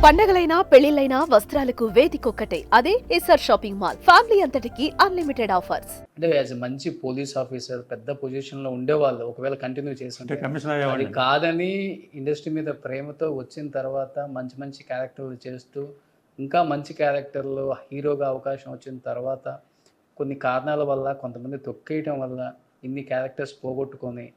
పండగలైనా పెళ్లిళ్లైనా వస్త్రాలకు వేదికొక్కటే అదే SR shopping mall. Family అంతటికి unlimited offers. అంటే యాజ్ మంచి పోలీస్ ఆఫీసర్ పెద్ద పొజిషన్లో ఉండేవాళ్ళు ఒకవేళ కంటిన్యూ చేస్తుంటే కమిషనర్ అది అయ్యేవాడిని. కాదని ఇండస్ట్రీ మీద ప్రేమతో వచ్చిన తర్వాత మంచి మంచి క్యారెక్టర్లు చేస్తూ ఇంకా మంచి క్యారెక్టర్లు హీరోగా అవకాశం వచ్చిన తర్వాత కొన్ని కారణాల వల్ల కొంతమంది తొక్కేయటం వల్ల ఇన్ని క్యారెక్టర్స్ పోగొట్టుకొని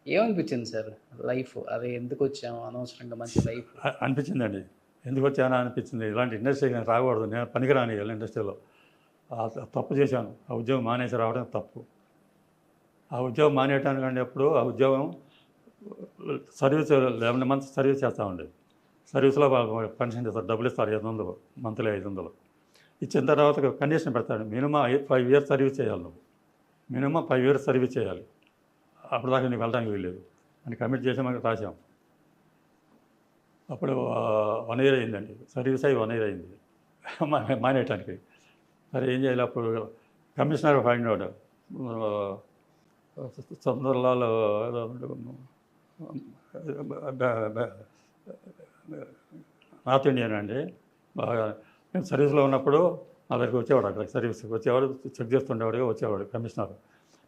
ఏమనిపించింది సార్ లైఫ్ అదే ఎందుకు వచ్చాము అనవసరంగా మంచి లైఫ్ అనిపించిందండి. ఎందుకు వచ్చానా అనిపించింది. ఇలాంటి ఇండస్ట్రీ నేను రాకూడదు, నేను పనికిరాని ఇండస్ట్రీలో తప్పు చేశాను. ఆ ఉద్యోగం మానేసి రావడం తప్పు. ఆ ఉద్యోగం మానేయటానికంటే ఎప్పుడు ఆ ఉద్యోగం సర్వీస్ 11 మంత్స్ సర్వీస్ చేస్తూ ఉండేది. సర్వీస్లో పెన్షన్ చేస్తారు, డబ్బులు ఇస్తారు 500 మంత్లీ 500. ఇచ్చిన తర్వాత కండిషన్ పెడతాడు, మినిమం 5 years సర్వీస్ చేయాలి. నువ్వు మినిమం 5 years సర్వీస్ చేయాలి, అప్పుడు దాకా నీకు వెళ్ళడానికి వీల్లేదు అని కమిట్ చేసి మనకు రాసాం. అప్పుడు 1 year అయిందండి, సర్వీస్ అయ్యి 1 year అయింది మానేయటానికి. సరే ఏం చేయాలి, అప్పుడు commissioner find out Sunderlal north Indian అండి. బాగా నేను సర్వీస్లో ఉన్నప్పుడు నా దగ్గరికి వచ్చేవాడు, అక్కడ సర్వీస్కి వచ్చేవాడు, చెక్ చేస్తుండేవాడుగా వచ్చేవాడు కమిషనర్.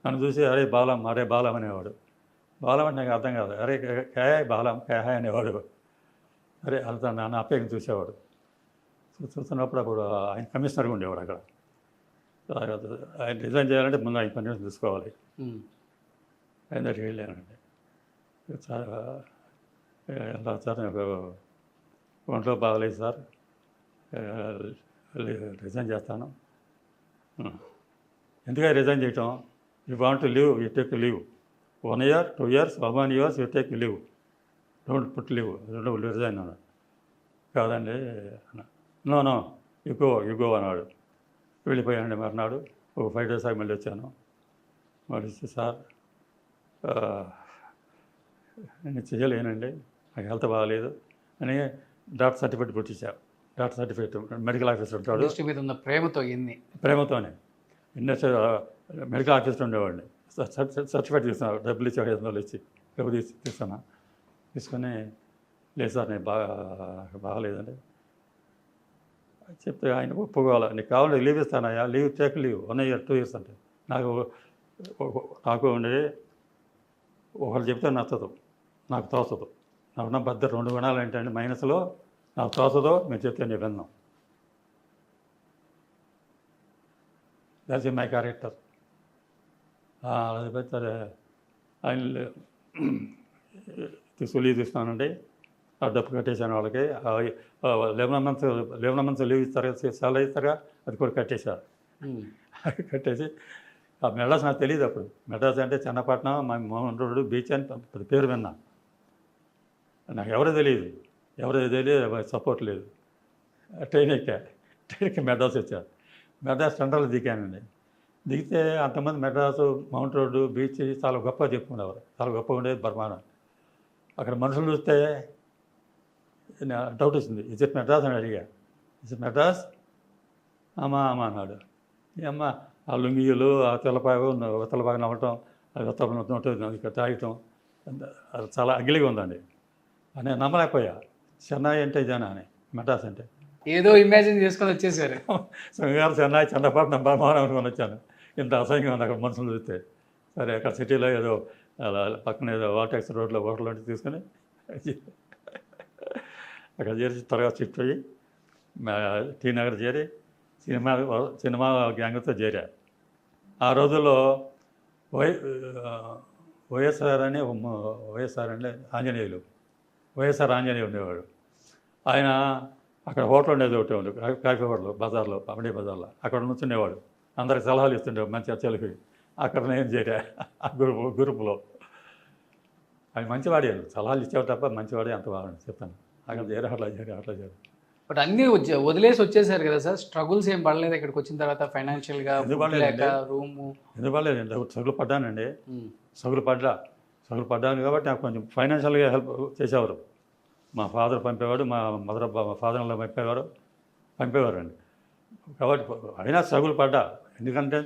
నన్ను చూసి అరే బాలం అనేవాడు. బాలం అంటే నాకు అర్థం కాదు, అరే కాయ్ బాలం కాయ్ అనేవాడు. అరే అర్థం నాన్న అప్పయ్యని చూసేవాడు. చూస్తున్నప్పుడు అప్పుడు ఆయన కమిషనర్గా ఉండేవాడు అక్కడ. ఆయన రిజైన్ చేయాలంటే ముందు ఆయన పర్మిషన్ తీసుకోవాలి. ఆయన దగ్గరికి వెళ్ళానండి. సార్ ఎలా సార్ నాకు ఒంట్లో బాగలేదు సార్, రిజైన్ చేస్తాను. ఎందుకంటే రిజైన్ చేయటం, you want to leave, you take leave 1 year 2 years 1 year you take leave, don't put leave, resign అన్నాడు. కాదండి నో యు గో అన్నాడు. వెళ్ళిపోయానండి. మర్నాడు ఒక 5 days ఆగి మళ్ళీ వచ్చాను. మళ్ళీ వచ్చి సార్ నేను చేయలేనండి, నాకు హెల్త్ బాగాలేదు అని డాక్టర్ సర్టిఫికేట్ పుట్టించారు. డాక్టర్ సర్టిఫికేట్ మెడికల్ ఆఫీసర్ ఉంటాడు, ఇండస్ట్రీ మీద ఉన్న ప్రేమతో ఎన్ని ప్రేమతోనే ఇండస్ట్రీ మెడికల్ ఆఫీసర్ ఉండేవాడిని. సర్టిఫికేట్ తీసుకున్నాను, డబ్బులు ఇచ్చి 500 ఇచ్చి డబ్బులు తీసుకున్నా. తీసుకొని లేదు సార్ నేను బాగాలేదండి చెప్తే ఆయన ఒప్పుకోవాలి. నీకు కావాలంటే లీవ్ ఇస్తానయ్యా, leave take leave 1 year 2 years అంటే నాకు ఉండే ఒకరు చెప్తే నచ్చదు, నాకు తోచదు. నాకున్న బద్ద 2 గుణాలు ఏంటంటే మైనస్లో నాకు తోచదో మీరు చెప్తే నేను విన్నాం. That's my character. అది పెద్ద ఆయన తీసుకున్నానండి. ఆ డబ్బు కట్టేశాను వాళ్ళకి. 11 months లీవ్ ఇస్తారు, సెలవు ఇస్తారుగా, అది కూడా కట్టేశారు. కట్టేసి ఆ మెడ్రాస్ నాకు తెలియదు అప్పుడు. మెడ్రాస్ అంటే చెన్నపట్నం, మా మోహన్ రోడ్డు బీచ్ అని పేరు విన్నా. నాకు ఎవరో తెలియదు సపోర్ట్ లేదు. ట్రైన్ ఎక్కి మెడ్రాస్ వచ్చాను. మెడ్రాస్ సెంట్రల్ దిగానండి. దిగితే అంతమంది మెడ్రాసు, మౌంట్ రోడ్డు, బీచ్ చాలా గొప్పగా చెప్పుకునేవారు. చాలా గొప్పగా ఉండేది బ్రహ్మాండం. అక్కడ మనుషులు చూస్తే డౌట్ వచ్చింది, ఇజ్ ఇట్ మెడ్రాస్ అని అడిగా. ఇజ్ ఇట్ మెడ్రాస్ అమ్మా అన్నాడు. ఈ అమ్మ ఆ లుంగీలు, ఆ తెల్లపాగా నవ్వటం, అది ఇక్కడ తాగటం అది చాలా అగిలిగా ఉందండి. అని నమ్మలేకపోయా. చెన్నై అంటే జన అని, మెడ్రాస్ అంటే ఏదో ఇమాజిన్ చేసుకొని వచ్చేసారు. శృంగారం చెన్నై, చన్నపట్నం బ్రహ్మాండం అనుకొని వచ్చాను. ఇంత అసహ్యంగా ఉంది అక్కడ మనుషులు చూస్తే. సరే అక్కడ సిటీలో ఏదో అలా పక్కన ఏదో వాటెక్స్ రోడ్లో హోటల్ వంటి తీసుకొని అక్కడ చేరి త్వరగా షిఫ్ట్ అయ్యి టీ నగర్ చేరి సినిమా గ్యాంగ్తో చేరా. ఆ రోజుల్లో వైఎస్ఆర్ ఆంజనేయులు ఉండేవాడు. ఆయన అక్కడ హోటల్ ఉండేది ఒకటి ఉంది, కాఫీ హోటల్ బజార్లో, పండి బజార్లో. అక్కడ నుంచుండేవాడు, అందరికి సలహాలు ఇస్తుండేవాడు మంచి అచ్చలకి. అక్కడ నేను చేరా ఆ గ్రూపులో. ఆయన మంచివాడే, సలహాలు ఇచ్చేవాడు తప్ప మంచివాడే, అంత బాగా చెప్తాను. అక్కడ అట్లా చేరు. బట్ అన్నీ వదిలేసి వచ్చేసారు కదా సార్, స్ట్రగుల్స్ ఏం పడలేదు ఇక్కడికి వచ్చిన తర్వాత ఫైనాన్షియల్గా? రూము ఎందుకు పడలేదండి, సగులు పడ్డానండి. సగులు పడ్డాను కాబట్టి నాకు కొంచెం ఫైనాన్షియల్గా హెల్ప్ చేసేవారు. మా ఫాదర్ పంపేవాడు, మా ఫాదర్లో పంపేవారండి. కాబట్టి అయినా స్ట్రగుల్ పడ్డా. ఎందుకంటే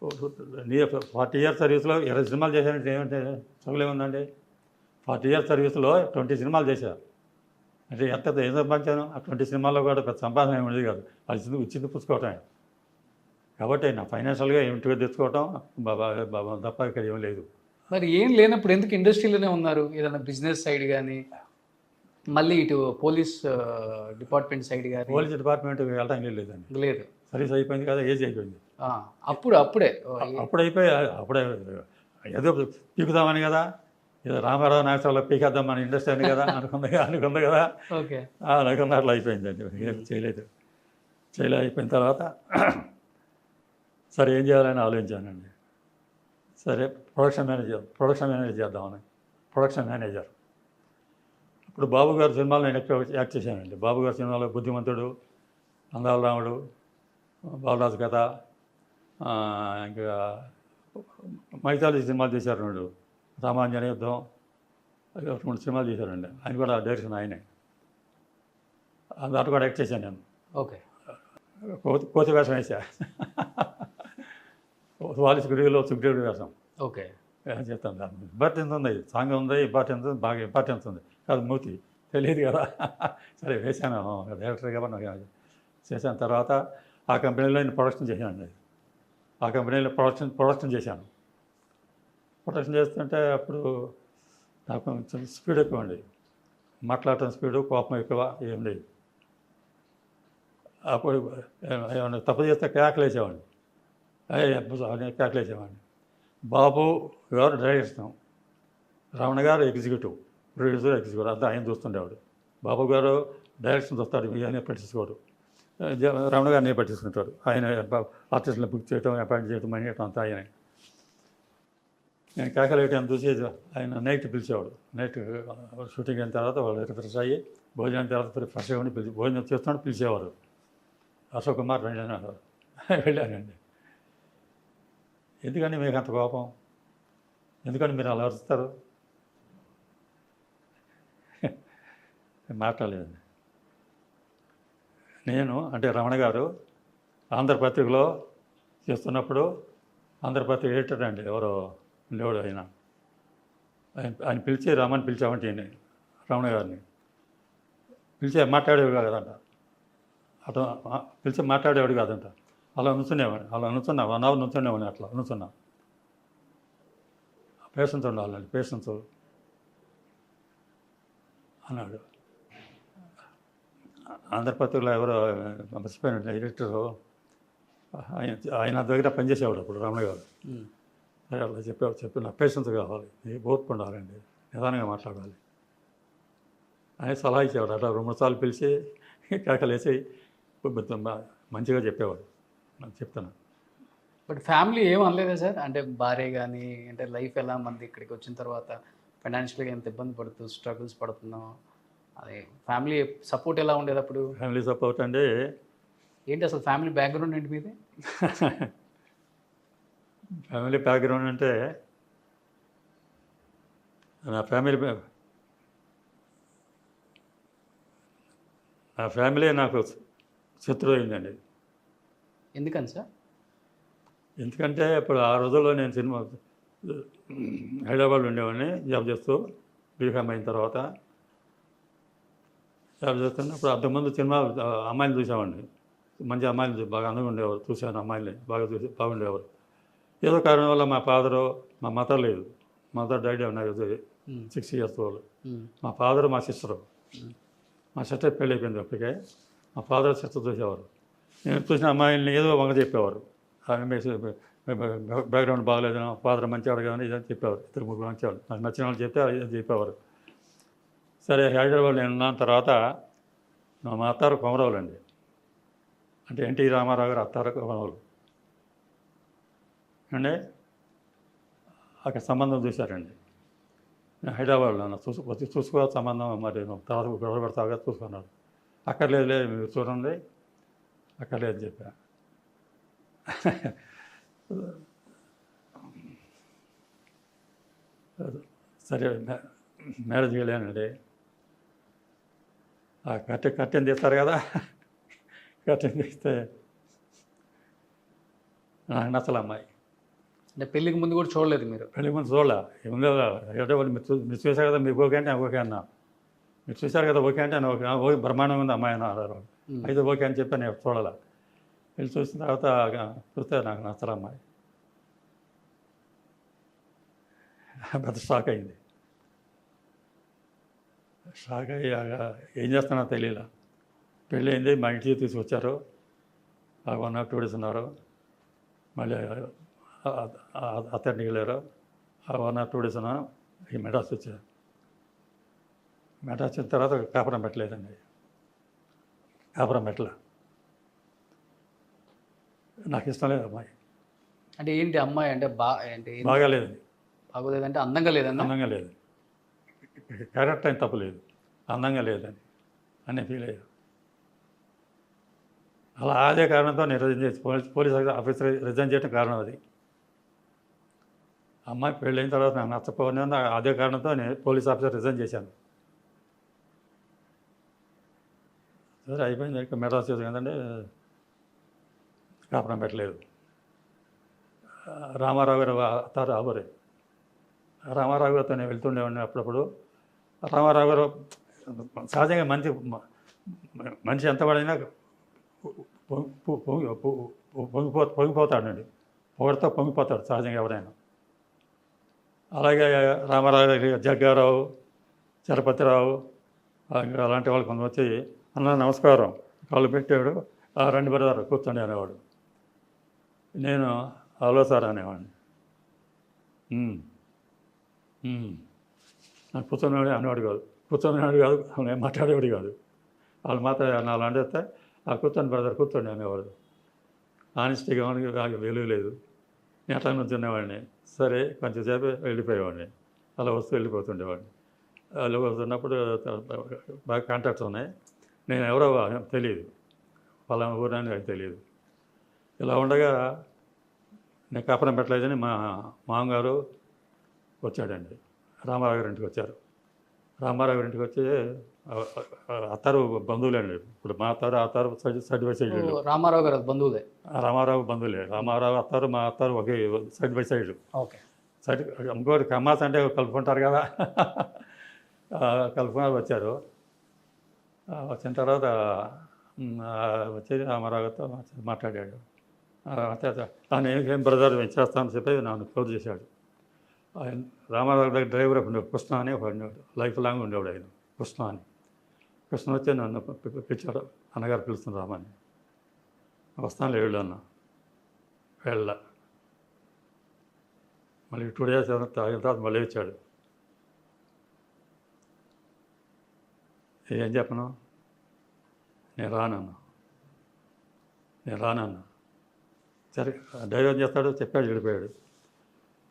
40 years సర్వీస్లో 20 సినిమాలు చేశానంటే ఏమంటే స్ట్రగుల్ ఏముందండి. 40 years సర్వీస్లో 20 సినిమాలు చేశారు. అంటే ఎంత ఏం సంపాదించాను అటువంటి సినిమాల్లో కూడా పెద్ద సంపాదన ఏమి ఉండేది కాదు. అది ఇచ్చింది పుచ్చుకోవటమే. కాబట్టి నా ఫైనాన్షియల్గా ఇంటికి తెచ్చుకోవటం తప్ప ఇక్కడ ఏం లేదు. మరి ఏం లేనప్పుడు ఎందుకు ఇండస్ట్రీలోనే ఉన్నారు? ఏదైనా బిజినెస్ సైడ్ కానీ, మళ్ళీ ఇటు పోలీస్ డిపార్ట్మెంట్ సైడ్ కానీ పోలీస్ డిపార్ట్మెంట్కి వెళ్ళడానికి లేదండి. లేదు. సర్వీస్ అయిపోయింది కదా, ఏజ్ అయిపోయింది. అప్పుడే అప్పుడు అయిపోయి అప్పుడే ఏదో పీకుదామని కదా, ఏదో రామారావు నాయకుల్లో పీకేద్దాం మన ఇండస్ట్రీ అని కదా అనుకుంది కదా. ఓకే. అనుకున్న అట్లా అయిపోయిందండి. ఏం చేయలేదు అయిపోయిన తర్వాత సరే ఏం చేయాలని ఆలోచించానండి. సరే ప్రొడక్షన్ మేనేజర్ చేద్దామని. ప్రొడక్షన్ మేనేజర్ ఇప్పుడు బాబు గారి సినిమాలో నేను ఎక్కువ యాక్ట్ చేశానండి. బాబు గారి సినిమాలో బుద్ధిమంతుడు, అందాల రాముడు, బాలరాజు కథ, ఇంకా మైథాలజీ సినిమాలు చేశారు. 2 సామాన్య యుద్ధం, 2 సినిమాలు చేశారండి. ఆయన కూడా డైరెక్షన్ ఆయనే. దాంట్లో కూడా యాక్ట్ చేశాను నేను. ఓకే. కోతి వేషం వేసా. వాలిస్ గుడిలో సుగ్రీవుడి వేషం. ఓకే. చెప్తాను దాని ఇంపార్టెన్స్ ఉంది, సాంగ్ ఉంది, ఇంపార్టెన్స్ బాగా ఇంపార్టెన్స్ ఉంది. కాదు మూతి తెలియదు కదా. సరే వేశాను, డైరెక్టర్గా నాకు చేశాను. తర్వాత ఆ కంపెనీలో నేను ప్రొడక్షన్ చేశానండి. ఆ కంపెనీలో ప్రొడక్షన్ చేశాను. ప్రొడక్షన్ చేస్తుంటే అప్పుడు నాకు కొంచెం స్పీడ్ ఎక్కువ అండి. మాట్లాడటం స్పీడు, కోపం ఎక్కువ, ఏం లేదు. అప్పుడు ఏమన్నా తప్పు చేస్తే కేకలేసేవాడిని. కేకలేసేవాడిని. బాబు గారు డైరెక్షన్, రమణ గారు ఎగ్జిక్యూటివ్, ప్రొడ్యూసర్ ఎగ్జిక్యూటివ్, అంతా ఆయన చూస్తుండేవాడు. బాబు గారు డైరెక్షన్ చూస్తాడు, ఆయన పట్టించుకోడు. రమణ గారిని పట్టించుకుంటాడు. ఆయన ఆర్టిస్టులను బుక్ చేయడం, అపాయింట్ చేయడం అనేటం అంతా ఆయనే. నేను కేకలేయటం చూసి ఆయన నైట్ పిలిచేవాడు. నైట్ షూటింగ్ అయిన తర్వాత వాళ్ళు ఫ్రెష్ అయ్యి భోజనం తర్వాత ఫ్రెష్ అయ్యి భోజనం చేస్తున్నాడు, పిలిచేవారు. అశోక్ కుమార్ వెళ్ళానండి. ఎందుకని మీకు అంత కోపం? ఎందుకని మీరు అలా అరుస్తారు? మాట్లాడలేదండి. నేను అంటే రమణ గారు ఆంధ్రపత్రికలో చేస్తున్నప్పుడు, ఆంధ్రపత్రిక ఎడిటర్ అండి ఎవరో ఉండేవాడు ఆయన పిలిచి రమని పిలిచామంటే రమణ గారిని పిలిచి మాట్లాడేవాడు కాదంట. అటు పిలిచి మాట్లాడేవాడు కాదంట. అలా నుంచునేవాడిని. అలా నుంచున్నా 1 అవర్ నుంచునేవాడిని. అట్లా నుంచున్నా. పేషెన్స్ ఉండాలండి, పేషెన్స్ అన్నాడు. ఆంధ్రపత్రికలో ఎవరో మర్చిపోయిన ఎడిటరు ఆయన దగ్గర పనిచేసేవాడు అప్పుడు రమణ గారు. అలా చెప్పి పేషెన్స్ కావాలి, ఓర్పు ఉండాలండి, నిదానంగా మాట్లాడాలి ఆయన సలహా ఇచ్చేవాడు. అట్లా 2-3 సార్లు పిలిచి కేకలేసి మంచిగా చెప్పేవాడు. చెప్తాను. బట్ ఫ్యామిలీ ఏం అనలేదా సార్? అంటే భార్య కానీ, అంటే లైఫ్ ఎలా మంది ఇక్కడికి వచ్చిన తర్వాత ఫైనాన్షియల్గా ఎంత ఇబ్బంది పడుతూ స్ట్రగుల్స్ పడుతున్నాం, అదే ఫ్యామిలీ సపోర్ట్ ఎలా ఉండేది అప్పుడు? ఫ్యామిలీ సపోర్ట్ అంటే ఏంటి అసలు ఫ్యామిలీ బ్యాక్గ్రౌండ్ ఏంటి మీది? ఫ్యామిలీ బ్యాక్గ్రౌండ్ అంటే నా ఫ్యామిలీ నాకు శత్రువు అయిందండి. ఎందుకని సార్? ఎందుకంటే ఇప్పుడు ఆ రోజుల్లో నేను సినిమా హైదరాబాద్లో ఉండేవాడిని జాబ్ చేస్తూ. బీకామ్ అయిన తర్వాత జాబ్ చేస్తున్నప్పుడు అంతకుముందు సినిమా అమ్మాయిని చూసేవాడిని. మంచి అమ్మాయిని బాగా అందంగా ఉండేవారు. చూశాను అమ్మాయిని బాగా బాగుండేవారు. ఏదో కారణం వల్ల మా ఫాదరు, మా మదర్ లేదు, మదర్ డైడ్ ఉన్నాయి 6 years old. మా ఫాదరు, మా సిస్టరు. మా సిస్టర్ పెళ్ళి అయిపోయింది అప్పటికే. మా ఫాదర్ సిస్టర్ చూసేవారు. నేను చూసిన అమ్మాయిని ఏదో వంగ చెప్పేవారు. బ్యాక్గ్రౌండ్ బాగలేదు, ఫాదర్ మంచివాడు కానీ ఇదని చెప్పేవారు. 2-3 మంచివాళ్ళు నాకు నచ్చిన వాళ్ళు చెప్తే అది చెప్పేవారు. సరే హైదరాబాద్ నేను ఉన్న తర్వాత మా అత్తారు కొమరవులు అండి. అంటే ఎన్టీ రామారావు గారు అత్తారు కొమరవులు అండి. అక్కడ సంబంధం చూశారండి. నేను హైదరాబాద్లో చూసుకో సంబంధం, మరి తర్వాత గొడవ పెడతాగా చూసుకున్నాడు. అక్కర్లేదు లేదు మీరు చూడండి, అక్కర్లేదు చెప్పా. సరే మ్యారేజ్కి వెళ్ళానండి. ఆ కట్టెన్ తీస్తారు కదా, కట్టెన్ తీస్తే నాకు నచ్చల అమ్మాయి. అంటే పెళ్ళికి ముందు కూడా చూడలేదు మీరు? పెళ్ళికి ముందు చూడలే. ఏముందో అంటే వాళ్ళు మీరు చూసారు కదా, మీకు ఓకే అంటే నాకు ఓకే అన్నా. మీరు చూశారు కదా ఓకే అంటే ఓకే ఓకే బ్రహ్మాండంగా ఉంది అమ్మాయి అన్నారు. అయితే ఓకే అని చెప్పి నేను చూడాల. వెళ్ళి చూసిన తర్వాత చూస్తే నాకు నచ్చల అమ్మాయి. పెద్ద షాక్ అయింది. షాక్ అయ్యాక ఏం చేస్తానో తెలియలా. పెళ్ళి అయింది, మా ఇంటికి తీసుకొచ్చారు. 1 or 2 days ఉన్నారు. మళ్ళీ అతన్ని వెళ్ళారు. 1 or 2 days ఉన్నాను. ఈ మెడ్రాస్ వచ్చారు. మెడ్రాస్ వచ్చిన తర్వాత కాపురం పెట్టలేదండి. కాపురం పెట్టలే. నాకు ఇష్టం లేదు అమ్మాయి. అంటే ఏంటి అమ్మాయి అంటే అంటే బాగాలేదండి. బాగోలేదంటే అందంగా లేదన్నా? అందంగా లేదు. క్యారెక్టర్ ఏం తప్పలేదు, అందంగా లేదని అనే ఫీల్ అయ్యారు. అలా అదే కారణంతో నేను రిజైన్ చేసి పోలీస్ ఆఫీసర్ రిజైన్ చేయడం కారణం అది. అమ్మాయి పెళ్ళైన తర్వాత నాకు నచ్చకపోయినా అదే కారణంతో నేను పోలీస్ ఆఫీసర్ రిజైన్ చేశాను. సరే అయిపోయింది. ఇక్కడ మెడ్రాస్ చేసి కదండి కాపురం పెట్టలేదు. రామారావు గారు అత్తారు ఆవరే. రామారావు గారితో నేను వెళ్తుండేవాడిని అప్పుడప్పుడు. రామారావు గారు సహజంగా మనిషి ఎంత పడినా పొంగిపోతాడండి. పొగడితో పొంగిపోతాడు సహజంగా ఎవరైనా. అలాగే రామారావు గారి జగ్గారావు, చలపతిరావు అలాంటి వాళ్ళు కొంత వచ్చి అన్న నమస్కారం కాళ్ళు పెట్టాడు. రండి బ్రదర్ కూర్చోండి అనేవాడు. నేను హలో సార్ అనేవాడిని. నాకు కూర్చొనివాడు అనేవాడు కాదు, కూర్చొనివాడు కాదు, నేను మాట్లాడేవాడు కాదు. వాళ్ళు మాత్రం నాలుగు అండిస్తే కూర్చొని బ్రదర్ కూర్చోండి అనేవాడు. ఆనెస్టీగా విలువ లేదు. నేను అట్లా నుంచునేవాడిని. సరే కొంచెం సేపు వెళ్ళిపోయేవాడిని. అలా వస్తూ వెళ్ళిపోతుండేవాడిని. వాళ్ళు వస్తున్నప్పుడు బాగా కాంటాక్ట్స్ ఉన్నాయి. నేను ఎవరో తెలియదు, వాళ్ళ ఊరని అది తెలియదు. ఇలా ఉండగా నేను కాపురం పెట్టలేదని మా మామగారు వచ్చాడండి. రామారావు గారి ఇంటికి వచ్చారు. రామారావు గారి ఇంటికి వచ్చి అత్తారు బంధువులేండి. ఇప్పుడు మా అత్తారు అత్తారు side by side. Ramarao garu బంధువులే? రామారావు బంధువులే. రామారావు అత్తారు మా అత్తారు ఒకే side by side. Okay. Side ఇంకోటి కమ్మాస్ అంటే కలుపుకుంటారు కదా, కలుపుకొని వచ్చారు. వచ్చిన తర్వాత వచ్చి రామారావుతో మాట్లాడాడు. తాను ఏం బ్రదర్ చేస్తానని చెప్పి నన్ను క్లోజ్ చేశాడు. ఆయన రామారావు దగ్గర డ్రైవర్ ఉండేవాడు, కృష్ణ అని ఒక లైఫ్ లాంగ్ ఉండేవాడు ఆయన, కృష్ణ అని. కృష్ణ వచ్చి నన్ను పిలిచాడు. అన్నగారు పిలుస్తున్నారు రామని. వస్తాను వెళ్ళు అన్న. వెళ్ళ మళ్ళీ 2 days తాగిన తర్వాత మళ్ళీ వచ్చాడు. ఏం చెప్పను, నేను రానన్నా. సరే డ్రైవర్ చేస్తాడు చెప్పాడు, వెళ్ళిపోయాడు.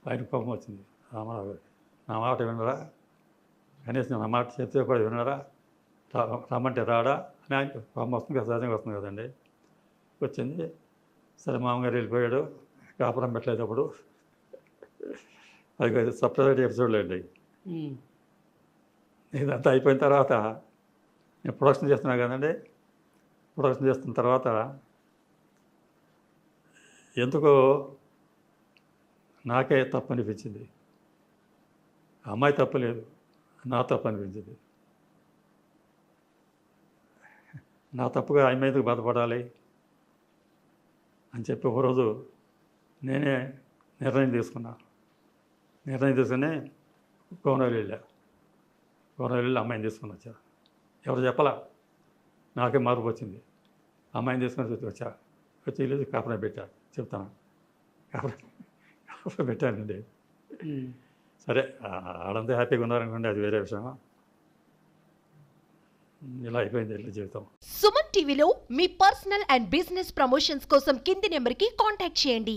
ఆయన కోపం వచ్చింది రామారావు గారు. నా మాట వినరా, కనీసం నా మాట చెప్తే కూడా వినరా, రమ్మంటే రాడా అని ఆయన కోపం వస్తుంది కదా, సహజంగా వస్తుంది కదండి. వచ్చింది. సరే మామగారు వెళ్ళిపోయాడు. కాపురం పెట్టలేదప్పుడు. అది సపరేట్ ఎపిసోడ్లో అండి. ఇదంతా అయిపోయిన తర్వాత నేను ప్రొడక్షన్ చేస్తున్నా కదండి. ప్రొడక్షన్ చేస్తున్న తర్వాత ఎందుకో నాకే తప్పు అనిపించింది. అమ్మాయి తప్పలేదు, నా తప్పు అనిపించింది. నా తప్పుగా ఆమె ఎందుకు బాధపడాలి అని చెప్పి ఒకరోజు నేనే నిర్ణయం తీసుకుని కోనవెల్లి వెళ్ళి అమ్మాయిని తీసుకొని వచ్చా. ఎవరు చెప్పలా, నాకే మార్పు వచ్చింది. అమ్మాయిని తీసుకొని వచ్చా. వచ్చి వెళ్ళి కాపురం పెట్టా. చెప్తాను, కాపురం పెట్టానండి. సరే ఆడంతా హ్యాపీగా ఉన్నారనుకోండి, అది వేరే విషయం. ఇలా అయిపోయింది ఇట్లా జీవితం. సుమన్ టీవీలో మీ పర్సనల్ అండ్ బిజినెస్ ప్రమోషన్స్ కోసం కింది నెంబర్కి కాంటాక్ట్ చేయండి.